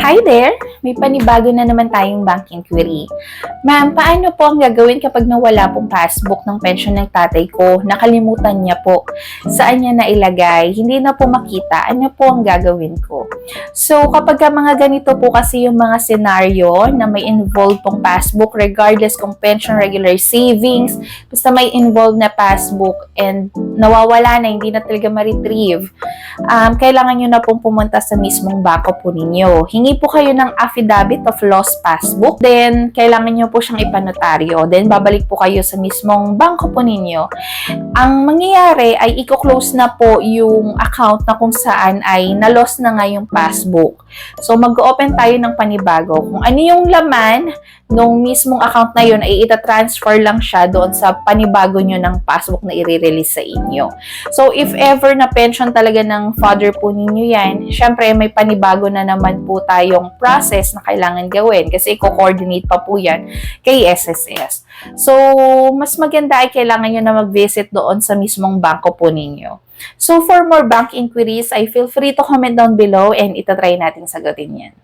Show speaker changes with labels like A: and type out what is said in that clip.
A: Hi there! May panibago na naman tayong bank inquiry. Ma'am, paano po ang gagawin kapag nawala pong passbook ng pension ng tatay ko? Nakalimutan niya po. Saan niya nailagay? Hindi na po makita. Ano po ang gagawin ko? So, kapag mga ganito po kasi yung mga senaryo na may involved pong passbook, regardless kung pension, regular savings, basta may involved na passbook and nawawala na, hindi na talaga ma-retrieve, kailangan nyo na pong pumunta sa mismong bangko po ninyo. Hingi po kayo ng affidavit of lost passbook. Then, kailangan nyo po siyang ipanotaryo. Then, babalik po kayo sa mismong bangko po ninyo. Ang mangyayari ay i-close na po yung account na kung saan ay na-lost na nga yung passbook. So, mag-open tayo ng panibago. Kung ano yung laman nung mismong account na yun, ay ita-transfer lang siya doon sa panibago nyo ng passbook na i-release sa inyo. So, if ever na pension talaga ng father po ninyo yan, syempre may panibago na naman po tayong process na kailangan gawin kasi i-coordinate pa po yan kay SSS. So, mas maganda ay kailangan nyo na mag-visit doon sa mismong bangko po ninyo. So, for more bank inquiries, I feel free to comment down below and itatry natin sagutin yan.